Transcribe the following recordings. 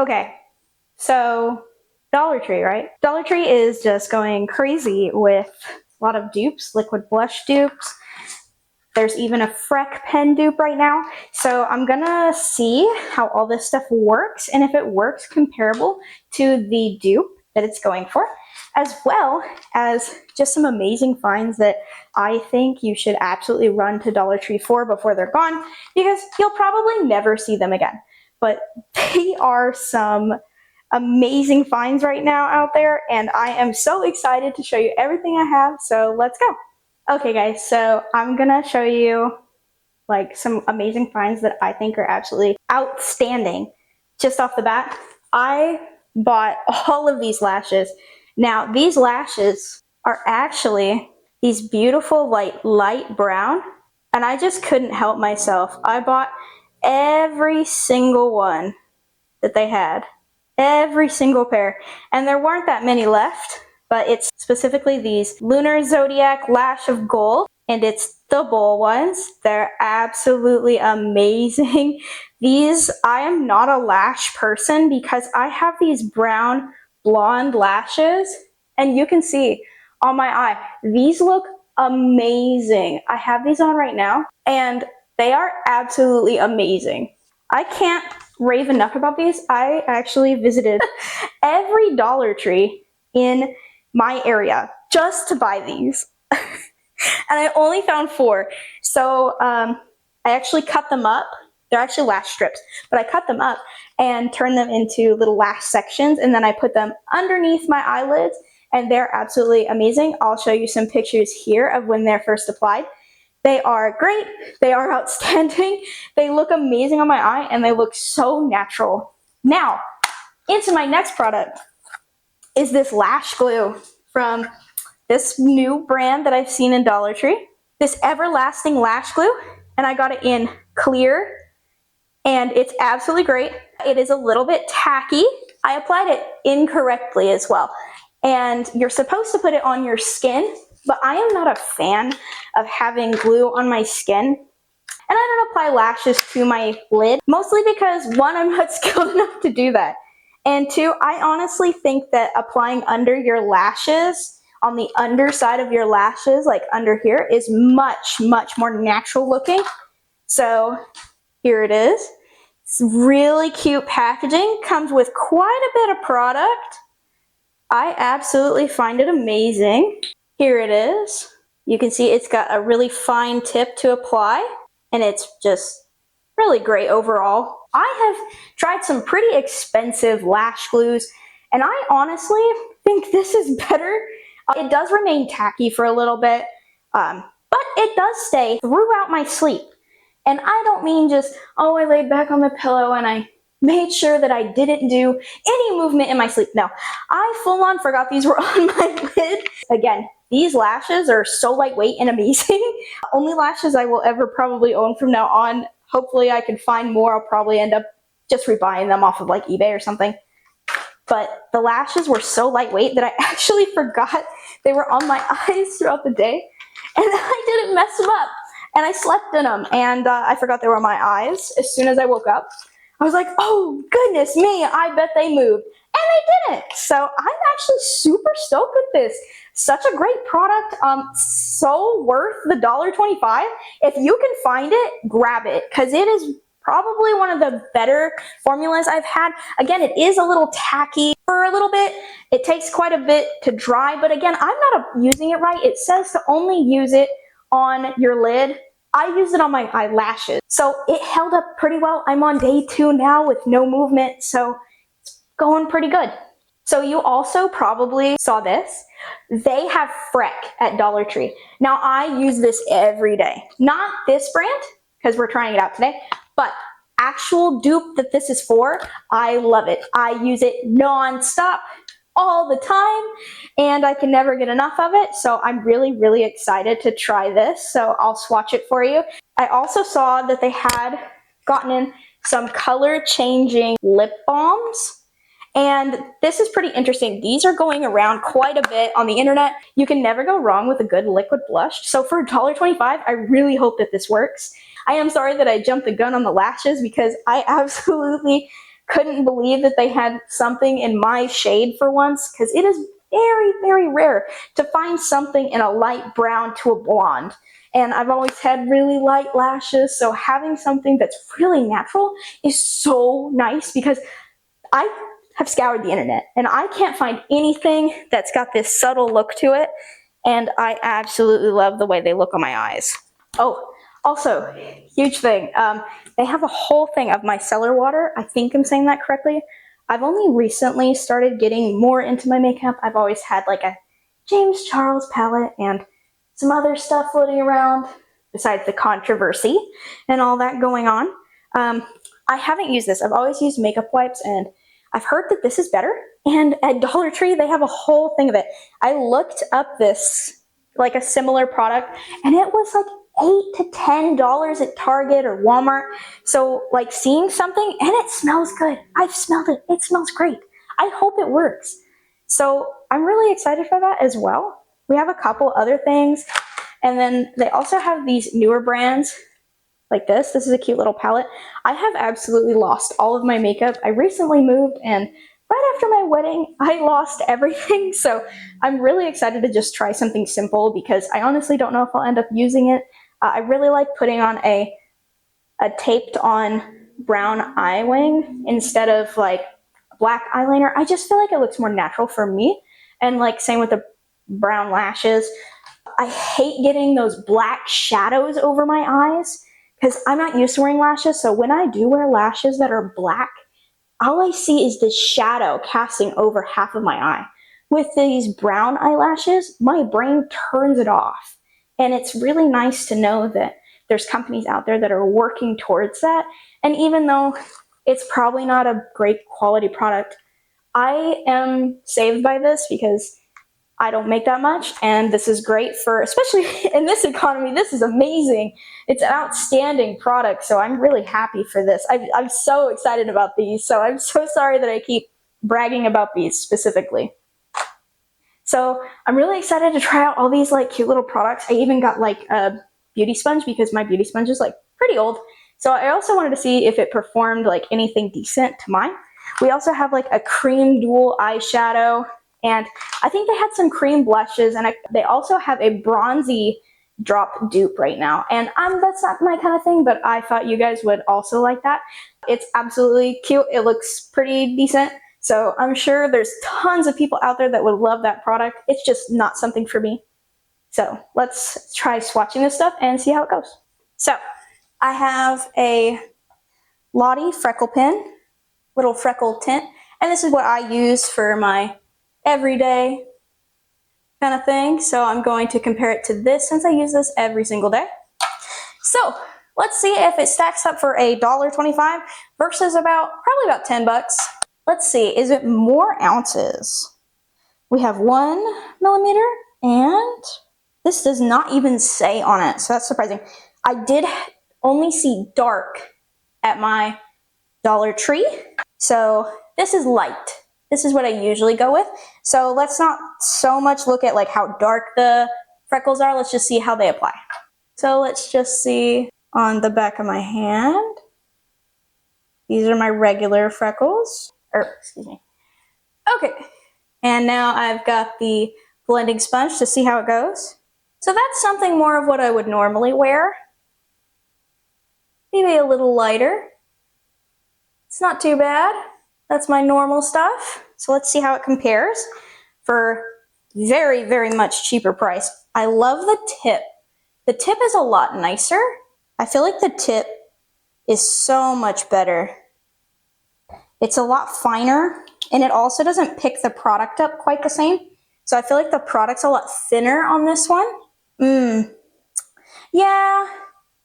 Okay, so Dollar Tree, right? Dollar Tree is just going crazy with a lot of dupes, liquid blush dupes. There's even a Freck pen dupe right now. So I'm gonna see how all this stuff works and if it works comparable to the dupe that it's going for, as well as just some amazing finds that I think you should absolutely run to Dollar Tree for before they're gone, because you'll probably never see them again. But they are some amazing finds right now out there, and I am so excited to show you everything I have, so let's go. Okay guys, so I'm gonna show you like some amazing finds that I think are absolutely outstanding. Just off the bat, I bought all of these lashes. Now these lashes are actually these beautiful light brown, and I just couldn't help myself. I bought every single one that they had. Every single pair. And there weren't that many left, but it's specifically these Lunar Zodiac Lash of Gold, and it's the bowl ones. They're absolutely amazing. These, I am not a lash person because I have these brown blonde lashes, and you can see on my eye, these look amazing. I have these on right now, and they are absolutely amazing. I can't rave enough about these. I actually visited every Dollar Tree in my area just to buy these. And I only found 4. So I actually cut them up. They're actually lash strips, but I cut them up and turned them into little lash sections, and then I put them underneath my eyelids, and they're absolutely amazing. I'll show you some pictures here of when they're first applied. They are great, they are outstanding, they look amazing on my eye, and they look so natural. Now, into my next product is this lash glue from this new brand that I've seen in Dollar Tree. This Everlasting Lash Glue, and I got it in clear, and it's absolutely great. It is a little bit tacky. I applied it incorrectly as well, and you're supposed to put it on your skin, but I am not a fan of having glue on my skin. And I don't apply lashes to my lid, mostly because 1, I'm not skilled enough to do that. And 2, I honestly think that applying under your lashes, on the underside of your lashes, like under here, is much, much more natural looking. So here it is. It's really cute packaging, comes with quite a bit of product. I absolutely find it amazing. Here it is. You can see it's got a really fine tip to apply, and it's just really great overall. I have tried some pretty expensive lash glues, and I honestly think this is better. It does remain tacky for a little bit, but it does stay throughout my sleep. And I don't mean just, oh, I laid back on the pillow and I made sure that I didn't do any movement in my sleep. No, I full on forgot these were on my lid. Again, these lashes are so lightweight and amazing. Only lashes I will ever probably own from now on. Hopefully I can find more. I'll probably end up just rebuying them off of like eBay or something. But the lashes were so lightweight that I actually forgot they were on my eyes throughout the day. And I didn't mess them up. And I slept in them, and I forgot they were on my eyes. As soon as I woke up, I was like, oh, goodness me, I bet they moved. And they didn't. So I'm actually super stoked with this. Such a great product. So worth the $1.25. If you can find it, grab it, because it is probably one of the better formulas I've had. Again, it is a little tacky for a little bit. It takes quite a bit to dry, but again, I'm not using it right. It says to only use it on your lid. I use it on my eyelashes. So it held up pretty well. I'm on day 2 now with no movement, so it's going pretty good. So you also probably saw this. They have Freck at Dollar Tree. Now I use this every day. Not this brand, because we're trying it out today, but actual dupe that this is for, I love it. I use it non-stop all the time, and I can never get enough of it. So I'm really, really excited to try this. So I'll swatch it for you. I also saw that they had gotten in some color changing lip balms. And this is pretty interesting. These are going around quite a bit on the internet. You can never go wrong with a good liquid blush. So for $1.25, I really hope that this works. I am sorry that I jumped the gun on the lashes because I absolutely couldn't believe that they had something in my shade for once, because it is very, very rare to find something in a light brown to a blonde. And I've always had really light lashes, so having something that's really natural is so nice, because I have scoured the internet and I can't find anything that's got this subtle look to it, and I absolutely love the way they look on my eyes. Oh, also, huge thing, they have a whole thing of micellar water. I think I'm saying that correctly. I've only recently started getting more into my makeup. I've always had like a James Charles palette and some other stuff floating around, besides the controversy and all that going on. I haven't used this. I've always used makeup wipes, and I've heard that this is better. And at Dollar Tree, they have a whole thing of it. I looked up this, like a similar product, and it was like $8 to $10 at Target or Walmart. So like seeing something, and it smells good. I've smelled it. It smells great. I hope it works. So I'm really excited for that as well. We have a couple other things. And then they also have these newer brands like this. This is a cute little palette. I have absolutely lost all of my makeup. I recently moved, and right after my wedding, I lost everything. So I'm really excited to just try something simple, because I honestly don't know if I'll end up using it. I really like putting on a taped on brown eye wing instead of like black eyeliner. I just feel like it looks more natural for me. And like same with the brown lashes. I hate getting those black shadows over my eyes, because I'm not used to wearing lashes. So when I do wear lashes that are black, all I see is this shadow casting over half of my eye. With these brown eyelashes, my brain turns it off. And it's really nice to know that there's companies out there that are working towards that. And even though it's probably not a great quality product, I am saved by this, because I don't make that much, and this is great for, especially in this economy, this is amazing. It's an outstanding product, so I'm really happy for this. I'm so excited about these, so I'm so sorry that I keep bragging about these specifically. So I'm really excited to try out all these like cute little products. I even got like a beauty sponge, because my beauty sponge is like pretty old. So I also wanted to see if it performed like anything decent to mine. We also have like a cream dual eyeshadow, and I think they had some cream blushes, and they also have a bronzy drop dupe right now. And that's not my kind of thing, but I thought you guys would also like that. It's absolutely cute. It looks pretty decent. So I'm sure there's tons of people out there that would love that product. It's just not something for me. So let's try swatching this stuff and see how it goes. So I have a Lottie freckle pen, little freckle tint, and this is what I use for my everyday kind of thing. So I'm going to compare it to this, since I use this every single day. So let's see if it stacks up for a $1.25 versus probably about 10 bucks. Let's see, is it more ounces? We have 1 millimeter, and this does not even say on it, so that's surprising. I did only see dark at my Dollar Tree, so this is light. This is what I usually go with. So let's not so much look at like how dark the freckles are. Let's just see how they apply. So let's just see on the back of my hand. These are my regular freckles. Excuse me. Okay. And now I've got the blending sponge to see how it goes. So that's something more of what I would normally wear. Maybe a little lighter. It's not too bad. That's my normal stuff. So let's see how it compares for very, very much cheaper price. I love the tip. The tip is a lot nicer. I feel like the tip is so much better. It's a lot finer, and it also doesn't pick the product up quite the same. So I feel like the product's a lot thinner on this one. Yeah,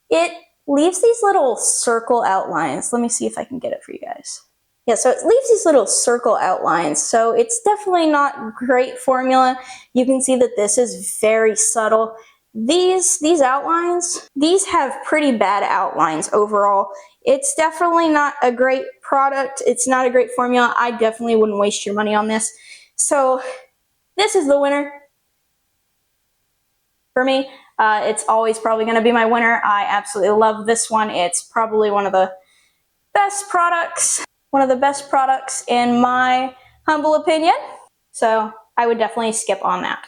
it leaves these little circle outlines. Let me see if I can get it for you guys. Yeah, so it leaves these little circle outlines. So it's definitely not great formula. You can see that this is very subtle. These outlines, these have pretty bad outlines overall. It's definitely not a great product. It's not a great formula. I definitely wouldn't waste your money on this. So this is the winner for me. It's always probably going to be my winner. I absolutely love this one. It's probably one of the best products one of the best products in my humble opinion. So I would definitely skip on that.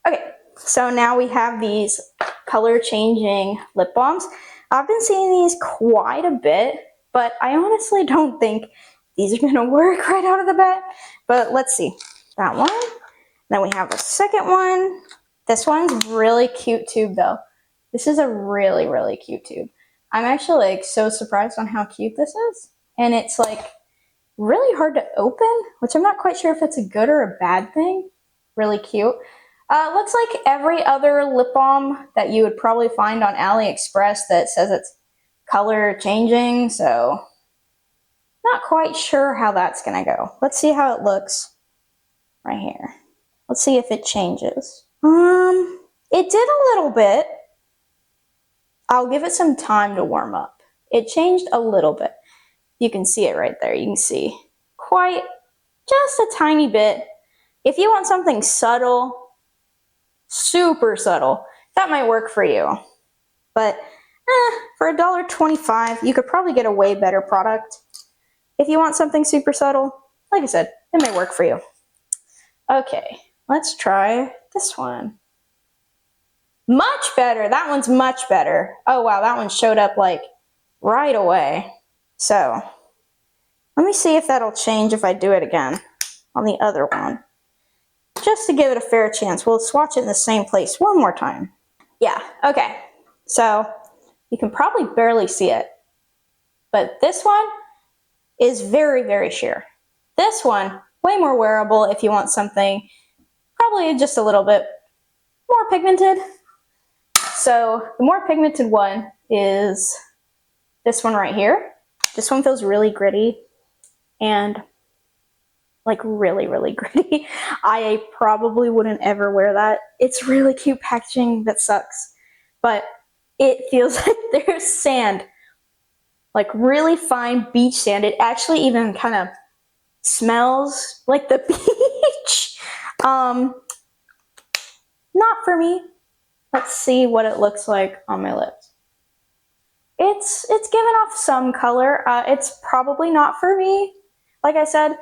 Okay, so now we have these color changing lip balms. I've been seeing these quite a bit, but I honestly don't think these are gonna work right out of the bat. But let's see. That one. Then we have a second one. This one's really cute tube though. This is a really, really cute tube. I'm actually like so surprised on how cute this is. And it's like really hard to open, which I'm not quite sure if it's a good or a bad thing. Really cute. Looks like every other lip balm that you would probably find on AliExpress that says it's color changing, so not quite sure how that's gonna go. Let's see how it looks right here. Let's see if it changes. It did a little bit. I'll give it some time to warm up. It changed a little bit. You can see it right there. You can see quite just a tiny bit. If you want something subtle, super subtle, that might work for you. But for $1.25, you could probably get a way better product. If you want something super subtle, like I said, it may work for you. Okay, let's try this one. Much better. That one's much better. Oh wow, that one showed up like right away. So let me see if that'll change if I do it again on the other one. Just to give it a fair chance, we'll swatch it in the same place one more time. Yeah, okay. So you can probably barely see it, but this one is very, very sheer. This one, way more wearable if you want something probably just a little bit more pigmented. So the more pigmented one is this one right here. This one feels really gritty and like really, really gritty. I probably wouldn't ever wear that. It's really cute packaging that sucks, but it feels like there's sand, like really fine beach sand. It actually even kind of smells like the beach. Not for me. Let's see what it looks like on my lips. It's giving off some color. It's probably not for me, like I said.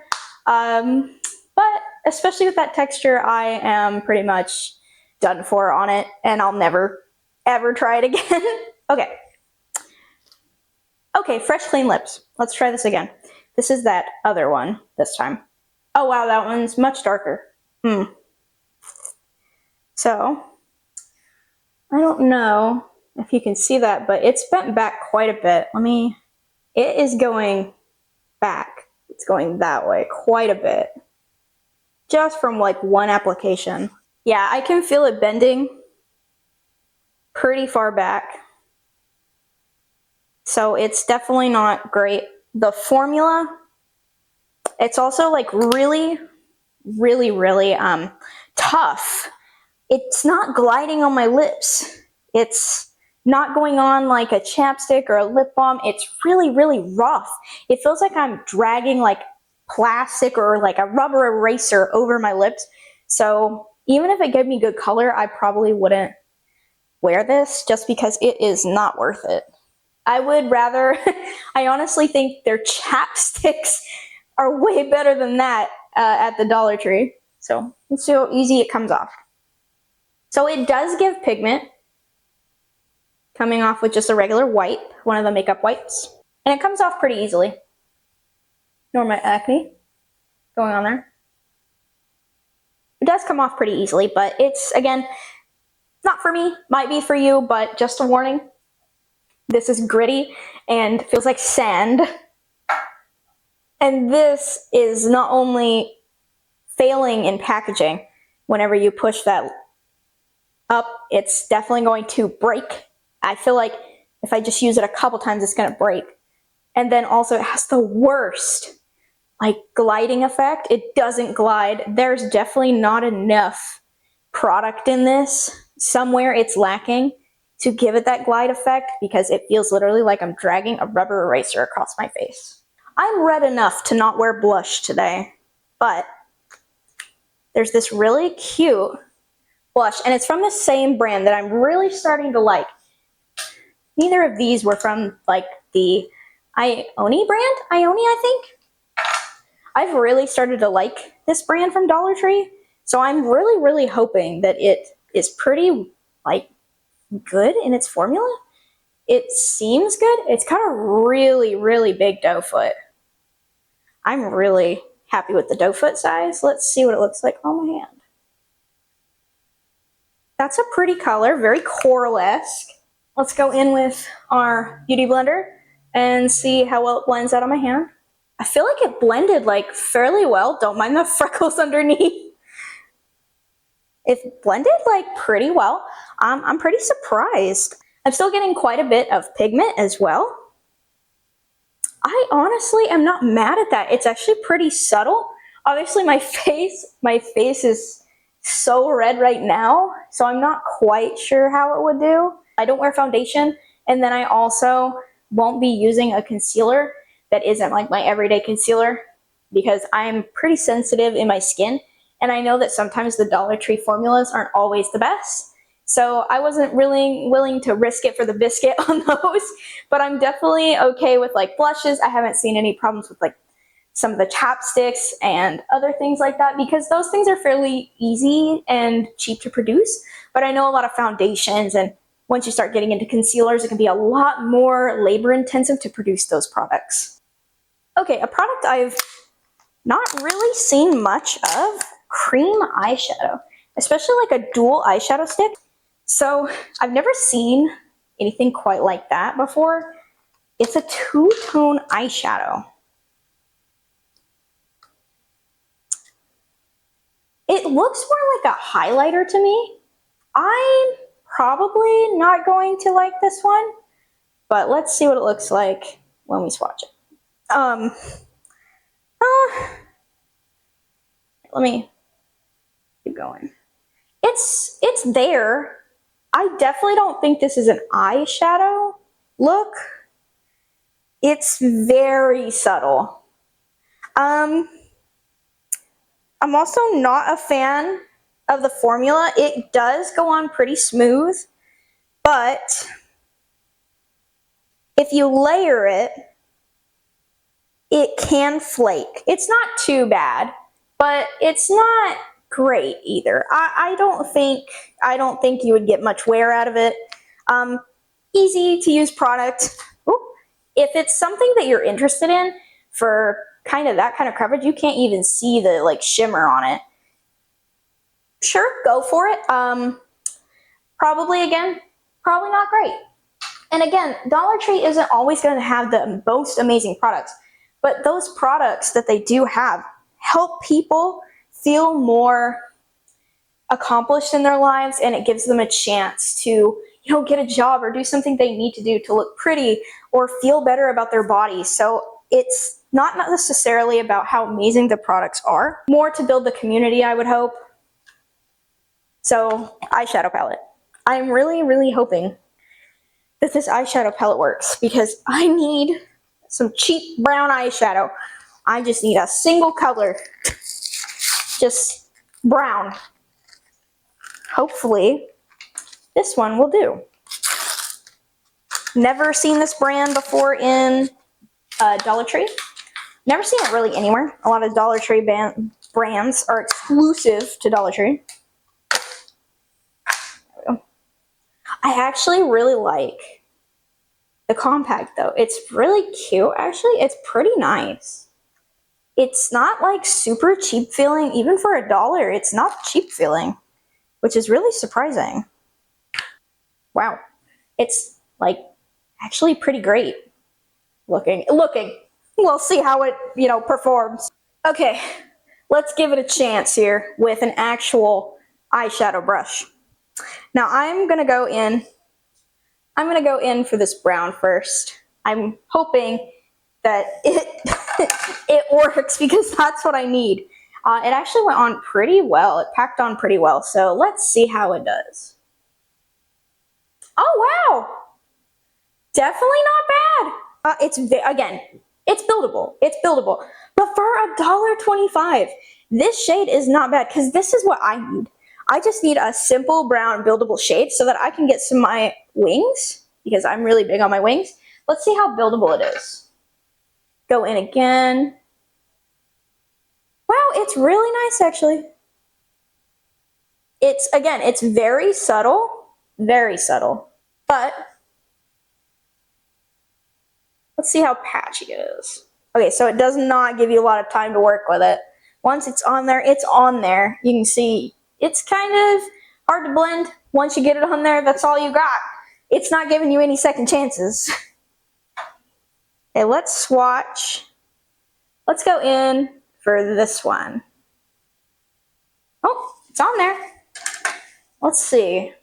But especially with that texture, I am pretty much done for on it, and I'll never, ever try it again. Okay. Okay, fresh, clean lips. Let's try this again. This is that other one this time. Oh wow, that one's much darker. So, I don't know if you can see that, but it's bent back quite a bit. It is going back. It's going that way quite a bit. Just from like one application. Yeah, I can feel it bending pretty far back. So it's definitely not great. The formula, it's also like really, really, really tough. It's not gliding on my lips. It's not going on like a chapstick or a lip balm. It's really, really rough. It feels like I'm dragging like plastic or like a rubber eraser over my lips. So even if it gave me good color, I probably wouldn't wear this just because it is not worth it. I would rather, I honestly think their chapsticks are way better than that at the Dollar Tree. So let's see how easy it comes off. So it does give pigment, coming off with just a regular wipe, one of the makeup wipes. And it comes off pretty easily. Ignore my acne going on there. It does come off pretty easily, but it's, again, not for me. Might be for you, but just a warning. This is gritty and feels like sand. And this is not only failing in packaging. Whenever you push that up, it's definitely going to break. I feel like if I just use it a couple times, it's going to break. And then also it has the worst like gliding effect. It doesn't glide. There's definitely not enough product in this. Somewhere it's lacking to give it that glide effect because it feels literally like I'm dragging a rubber eraser across my face. I'm red enough to not wear blush today, but there's this really cute blush, and it's from the same brand that I'm really starting to like. Neither of these were from like the Ioni brand. Ioni, I think. I've really started to like this brand from Dollar Tree. So I'm really, really hoping that it is pretty like good in its formula. It seems good. It's got a really, really big doe foot. I'm really happy with the doe foot size. Let's see what it looks like on my hand. That's a pretty color, very coral-esque. Let's go in with our Beauty Blender and see how well it blends out on my hand. I feel like it blended like fairly well. Don't mind the freckles underneath. It blended like pretty well. I'm pretty surprised. I'm still getting quite a bit of pigment as well. I honestly am not mad at that. It's actually pretty subtle. Obviously my face is so red right now, so I'm not quite sure how it would do. I don't wear foundation, and then I also won't be using a concealer that isn't like my everyday concealer because I'm pretty sensitive in my skin, and I know that sometimes the Dollar Tree formulas aren't always the best. So I wasn't really willing to risk it for the biscuit on those, but I'm definitely okay with like blushes. I haven't seen any problems with like some of the chapsticks and other things like that because those things are fairly easy and cheap to produce. But I know a lot of foundations, and once you start getting into concealers, it can be a lot more labor intensive to produce those products. Okay, a product I've not really seen much of, cream eyeshadow, especially like a dual eyeshadow stick. So I've never seen anything quite like that before. It's a two-tone eyeshadow. It looks more like a highlighter to me. I'm probably not going to like this one, but let's see what it looks like when we swatch it. Let me keep going. It's there. I definitely don't think this is an eyeshadow look. It's very subtle. I'm also not a fan of the formula. It does go on pretty smooth, but if you layer it, it can flake. It's not too bad, but it's not great either. I don't think you would get much wear out of it. Easy to use product. Ooh. If it's something that you're interested in for kind of that kind of coverage, you can't even see the like shimmer on it. Sure, go for it. Probably not great. And again, Dollar Tree isn't always going to have the most amazing products, but those products that they do have help people feel more accomplished in their lives, and it gives them a chance to, get a job or do something they need to do to look pretty or feel better about their body. So it's not necessarily about how amazing the products are, more to build the community, I would hope. So, eyeshadow palette. I'm really, really hoping that this eyeshadow palette works because I need some cheap brown eyeshadow. I just need a single color, just brown. Hopefully, this one will do. Never seen this brand before in Dollar Tree. Never seen it really anywhere. A lot of Dollar Tree brands are exclusive to Dollar Tree. There we go. I actually really like the compact though. It's really cute actually. It's pretty nice. It's not like super cheap feeling. Even for $1, it's not cheap feeling, which is really surprising. Wow. It's like actually pretty great looking. We'll see how it, performs. Okay, let's give it a chance here with an actual eyeshadow brush. Now I'm gonna go in for this brown first. I'm hoping that it works because that's what I need. It actually went on pretty well. It packed on pretty well. So let's see how it does. Oh wow! Definitely not bad. It's buildable. It's buildable. But for $1.25, this shade is not bad because this is what I need. I just need a simple brown buildable shade so that I can get some of my wings because I'm really big on my wings. Let's see how buildable it is. Go in again. it's really nice actually. It's very subtle, but let's see how patchy it is. Okay, so it does not give you a lot of time to work with it. Once it's on there, it's on there. You can see it's kind of hard to blend. Once you get it on there, that's all you got. It's not giving you any second chances. Okay, let's swatch. Let's go in for this one. Oh, it's on there. Let's see.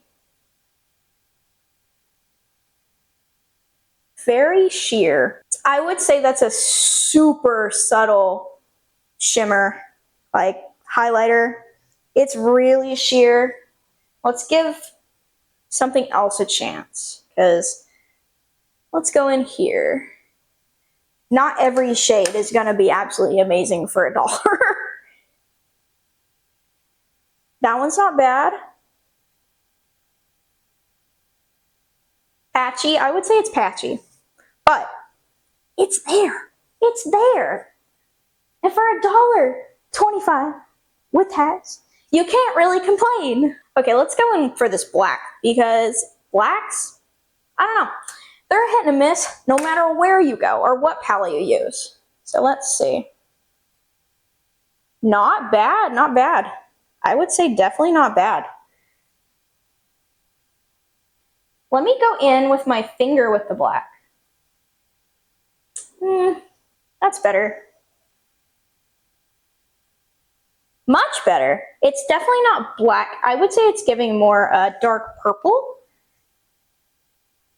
Very sheer. I would say that's a super subtle shimmer, like highlighter. It's really sheer. Let's give something else a chance, because let's go in here. Not every shade is going to be absolutely amazing for $1. That one's not bad. Patchy, I would say it's patchy, but it's there. It's there. And for $1.25 with tax, you can't really complain. Okay, let's go in for this black, because blacks, I don't know, they're a hit and a miss no matter where you go or what palette you use. So let's see. Not bad, not bad. I would say definitely not bad. Let me go in with my finger with the black. That's better. Much better. It's definitely not black. I would say it's giving more dark purple.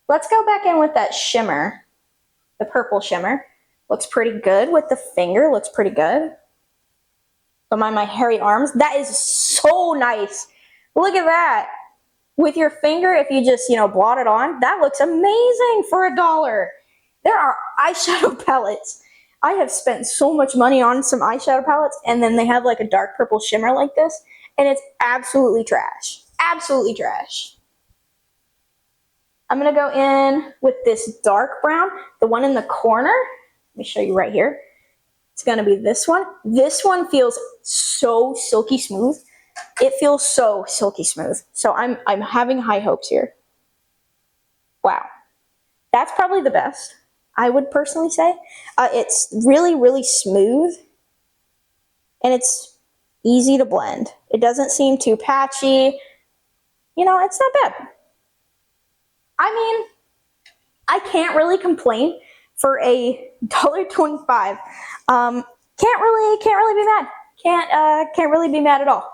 Let's go back in with that shimmer. The purple shimmer. Looks pretty good with the finger. Looks pretty good. Don't mind my hairy arms. That is so nice. Look at that. With your finger, if you just, blot it on, that looks amazing for $1. There are eyeshadow palettes. I have spent so much money on some eyeshadow palettes, and then they have like a dark purple shimmer like this, and it's absolutely trash. Absolutely trash. I'm going to go in with this dark brown, the one in the corner. Let me show you right here. It's going to be this one. This one feels so silky smooth. It feels so silky smooth. So I'm having high hopes here. Wow. That's probably the best, I would personally say. It's really, really smooth. And it's easy to blend. It doesn't seem too patchy. It's not bad. I mean, I can't really complain for a $1.25. Can't really be mad. Can't really be mad at all.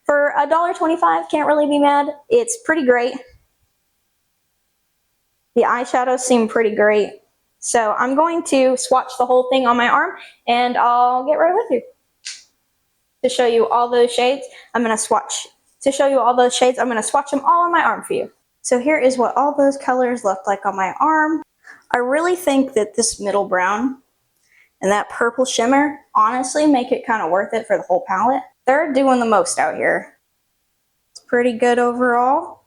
For $1.25, can't really be mad. It's pretty great. The eyeshadows seem pretty great. So I'm going to swatch the whole thing on my arm, and I'll get right with you. To show you all those shades, I'm going to swatch. To show you all those shades, I'm going to swatch them all on my arm for you. So here is what all those colors look like on my arm. I really think that this middle brown and that purple shimmer honestly make it kind of worth it for the whole palette. They're doing the most out here. It's pretty good overall.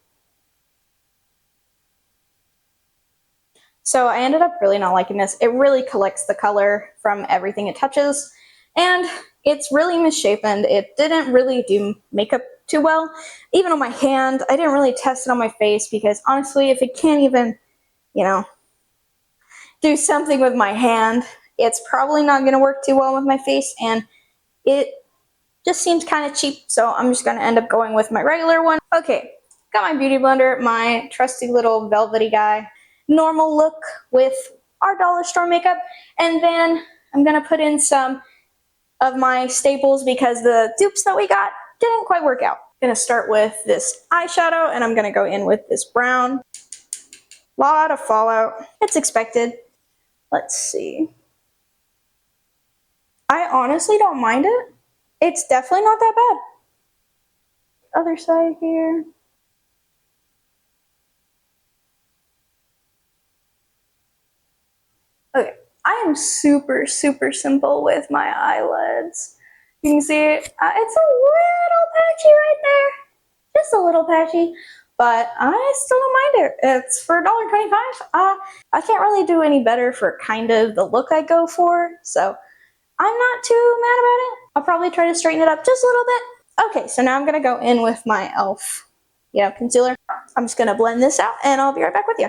So I ended up really not liking this. It really collects the color from everything it touches, and it's really misshapen. It didn't really do makeup too well. Even on my hand, I didn't really test it on my face, because honestly, if it can't even, do something with my hand, it's probably not going to work too well with my face, and it just seems kind of cheap, so I'm just going to end up going with my regular one. Okay, got my beauty blender, my trusty little velvety guy. Normal look with our dollar store makeup, and then I'm going to put in some of my staples because the dupes that we got didn't quite work out. I'm going to start with this eyeshadow, and I'm going to go in with this brown. Lot of fallout. It's expected. Let's see. I honestly don't mind it. It's definitely not that bad. Other side here. Okay, I am super, super simple with my eyelids. You can see it. It's a little patchy right there. Just a little patchy. But I still don't mind it. It's for $1.25. I can't really do any better for kind of the look I go for. So I'm not too mad about it. I'll probably try to straighten it up just a little bit. Okay, so now I'm gonna go in with my e.l.f. Concealer. I'm just gonna blend this out and I'll be right back with you.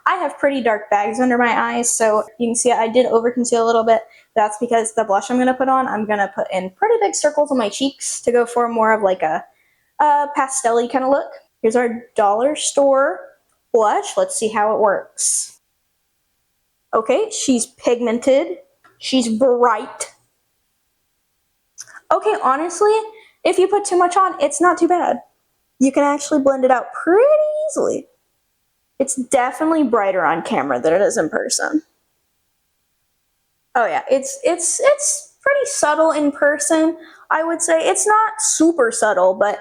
I have pretty dark bags under my eyes, so you can see I did over conceal a little bit. That's because the blush I'm gonna put on, I'm gonna put in pretty big circles on my cheeks to go for more of like a pastel-y kind of look. Here's our dollar store blush. Let's see how it works. Okay, she's pigmented. She's bright. Okay, honestly, if you put too much on, it's not too bad. You can actually blend it out pretty easily. It's definitely brighter on camera than it is in person. Oh yeah, it's pretty subtle in person. I would say it's not super subtle, but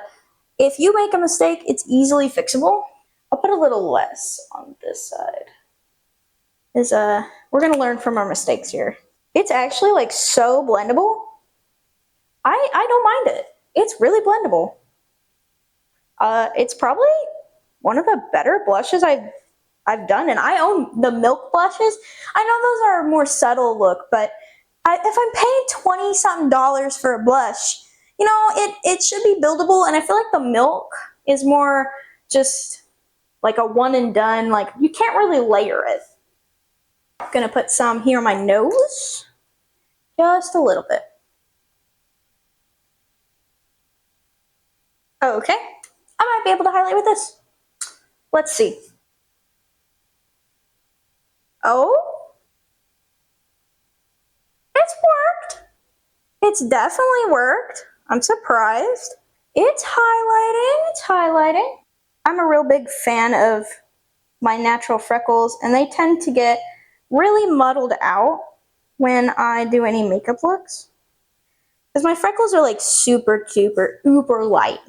if you make a mistake, it's easily fixable. I'll put a little less on this side. We're gonna learn from our mistakes here. It's actually like so blendable. I don't mind it. It's really blendable. It's probably one of the better blushes I've done, and I own the Milk blushes. I know those are a more subtle look, but if I'm paying $20-something for a blush, you know, it should be buildable, and I feel like the Milk is more just like a one and done, like you can't really layer it. I'm gonna put some here on my nose, just a little bit. Okay, I might be able to highlight with this. Let's see. Oh, it's worked. It's definitely worked. I'm surprised. It's highlighting, it's highlighting. I'm a real big fan of my natural freckles, and they tend to get really muddled out when I do any makeup looks. Because my freckles are like super, super, uber light.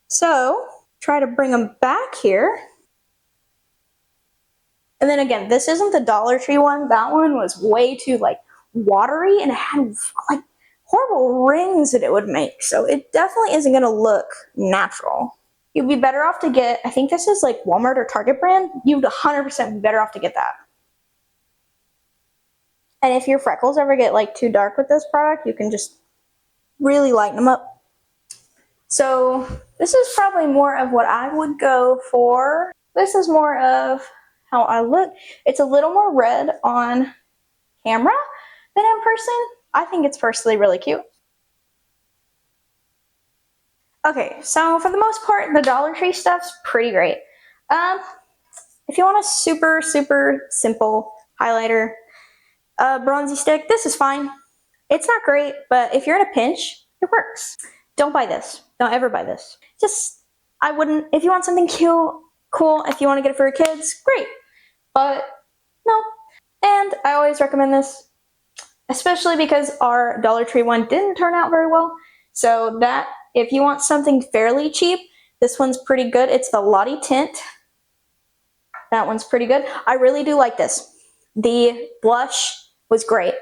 So, try to bring them back here. And then again, this isn't the Dollar Tree one. That one was way too like watery, and it had like horrible rings that it would make. So it definitely isn't gonna look natural. You'd be better off to get, I think this is like Walmart or Target brand. You'd 100% be better off to get that. And if your freckles ever get like too dark with this product, you can just really lighten them up. So this is probably more of what I would go for. This is more of how I look. It's a little more red on camera than in person. I think it's personally really cute. Okay, so for the most part, the Dollar Tree stuff's pretty great. If you want a super, super simple highlighter, bronzy stick, this is fine. It's not great, but if you're in a pinch, it works. Don't buy this. Don't ever buy this. I wouldn't, if you want something cute, cool, if you want to get it for your kids, great. But no. And I always recommend this, especially because our Dollar Tree one didn't turn out very well. So that, if you want something fairly cheap, this one's pretty good. It's the Lottie Tint. That one's pretty good. I really do like this. The blush was great.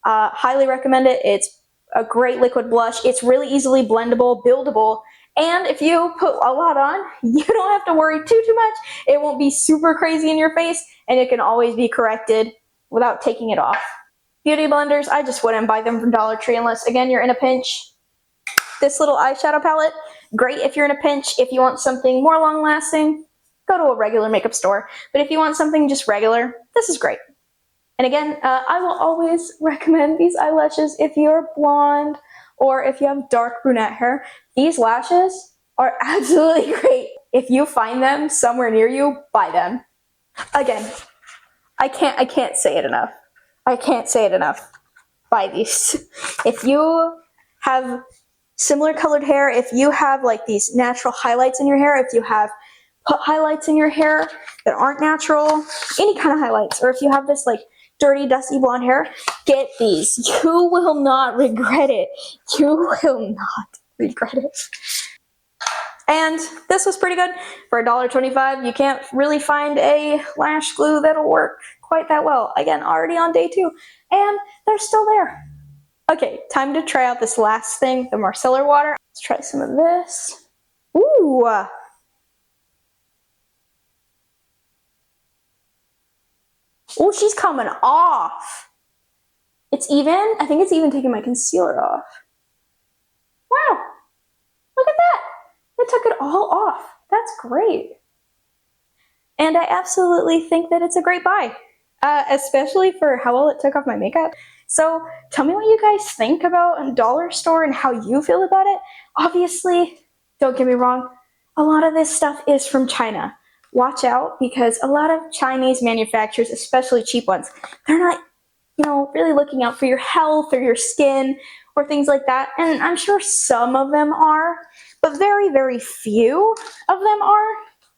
Highly recommend it. It's a great liquid blush. It's really easily blendable, buildable, and if you put a lot on, you don't have to worry too much. It won't be super crazy in your face, and it can always be corrected without taking it off. Beauty blenders, I just wouldn't buy them from Dollar Tree unless, again, you're in a pinch. This little eyeshadow palette, great if you're in a pinch. If you want something more long-lasting, go to a regular makeup store. But if you want something just regular, this is great. And again, I will always recommend these eyelashes if you're blonde or if you have dark brunette hair. These lashes are absolutely great. If you find them somewhere near you, buy them. Again, I can't say it enough. I can't say it enough. Buy these. If you have similar colored hair, if you have like these natural highlights in your hair, if you have put highlights in your hair that aren't natural, any kind of highlights, or if you have this like dirty, dusty blonde hair, get these. You will not regret it. You will not regret it. And this was pretty good. For $1.25, you can't really find a lash glue that'll work quite that well. Again, already on day 2, and they're still there. Okay, time to try out this last thing, the micellar water. Let's try some of this. Ooh. Oh, she's coming off. I think it's even taking my concealer off. Wow, look at that. It took it all off. That's great. And I absolutely think that it's a great buy, especially for how well it took off my makeup. So tell me what you guys think about a dollar store and how you feel about it. Obviously, don't get me wrong, a lot of this stuff is from China. Watch out, because a lot of Chinese manufacturers, especially cheap ones, they're not, really looking out for your health or your skin or things like that. And I'm sure some of them are, but very, very few of them are.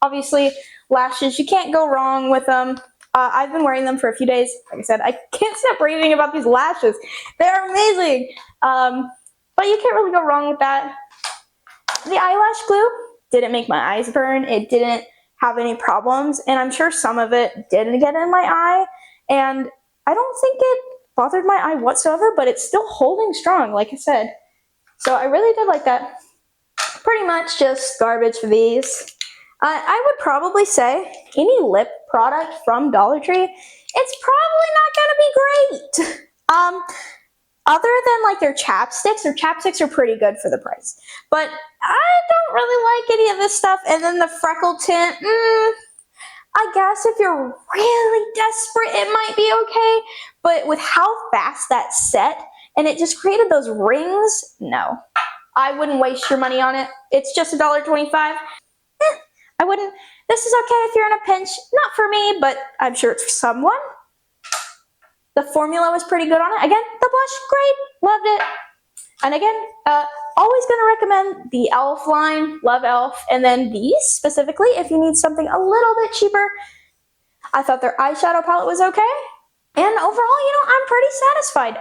Obviously, lashes, you can't go wrong with them. I've been wearing them for a few days. Like I said, I can't stop raving about these lashes. They're amazing. But you can't really go wrong with that. The eyelash glue didn't make my eyes burn. It didn't have any problems. And I'm sure some of it didn't get in my eye. And I don't think it bothered my eye whatsoever, but it's still holding strong, like I said. So I really did like that. Pretty much just garbage for these. I would probably say any lip product from Dollar Tree, it's probably not gonna be great. Other than like their chapsticks are pretty good for the price. But I don't really like any of this stuff. And then the freckle tint, I guess if you're really desperate, it might be okay. But with how fast that set, and it just created those rings, no. I wouldn't waste your money on it. It's just $1.25. I wouldn't. This is okay if you're in a pinch. Not for me, but I'm sure it's for someone. The formula was pretty good on it. Again, the blush, great. Loved it. And again, always going to recommend the e.l.f. line. Love e.l.f. And then these specifically, if you need something a little bit cheaper. I thought their eyeshadow palette was okay. And overall, I'm pretty satisfied.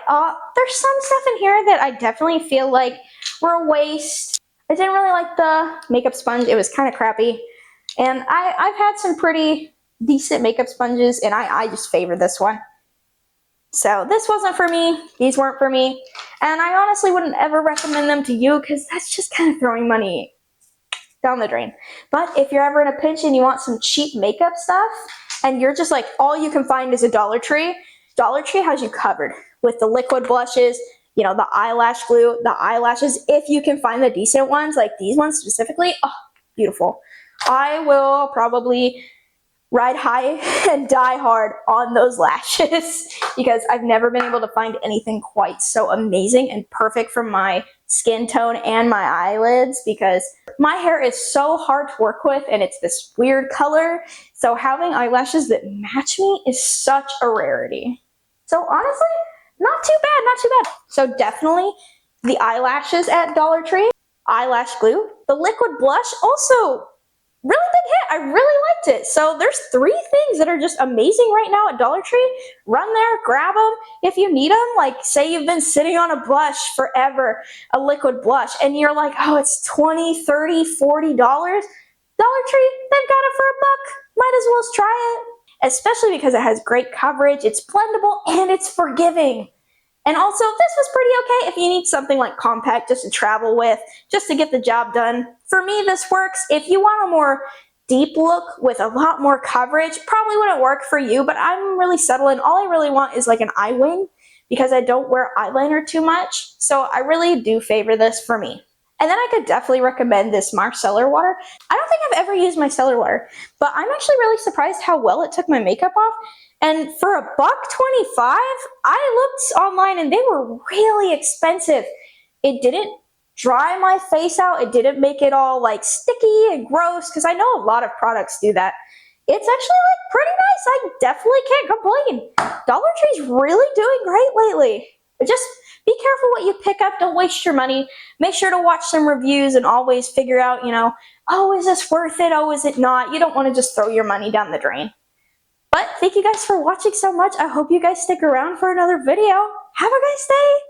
There's some stuff in here that I definitely feel like were a waste. I didn't really like the makeup sponge. It was kind of crappy. And I've had some pretty decent makeup sponges, and I just favor this one. So this wasn't for me. These weren't for me. And I honestly wouldn't ever recommend them to you, because that's just kind of throwing money down the drain. But if you're ever in a pinch and you want some cheap makeup stuff, and you're just like, all you can find is a Dollar Tree has you covered with the liquid blushes, the eyelash glue, the eyelashes. If you can find the decent ones, like these ones specifically, oh, beautiful. I will probably ride high and die hard on those lashes because I've never been able to find anything quite so amazing and perfect for my skin tone and my eyelids, because my hair is so hard to work with and it's this weird color. So having eyelashes that match me is such a rarity. So honestly, not too bad, not too bad. So definitely the eyelashes at Dollar Tree, eyelash glue, the liquid blush also really big hit. I really liked it. So there's 3 things that are just amazing right now at Dollar Tree. Run there, grab them if you need them. Like say you've been sitting on a blush forever, a liquid blush, and you're like, oh, it's $20, $30, $40. Dollar Tree, they've got it for $1. Might as well try it. Especially because it has great coverage, it's blendable, and it's forgiving. And also, this was pretty okay if you need something like compact just to travel with, just to get the job done. For me, this works. If you want a more deep look with a lot more coverage, probably wouldn't work for you, but I'm really settling. All I really want is like an eye wing because I don't wear eyeliner too much. So I really do favor this for me. And then I could definitely recommend this micellar water. I don't think I've ever used micellar water, but I'm actually really surprised how well it took my makeup off. And for $1.25, I looked online and they were really expensive. It didn't dry my face out. It didn't make it all like sticky and gross, because I know a lot of products do that. It's actually like pretty nice. I definitely can't complain. Dollar Tree's really doing great lately. Just be careful what you pick up. Don't waste your money. Make sure to watch some reviews and always figure out, oh, is this worth it? Oh, is it not? You don't want to just throw your money down the drain. But thank you guys for watching so much. I hope you guys stick around for another video. Have a nice day.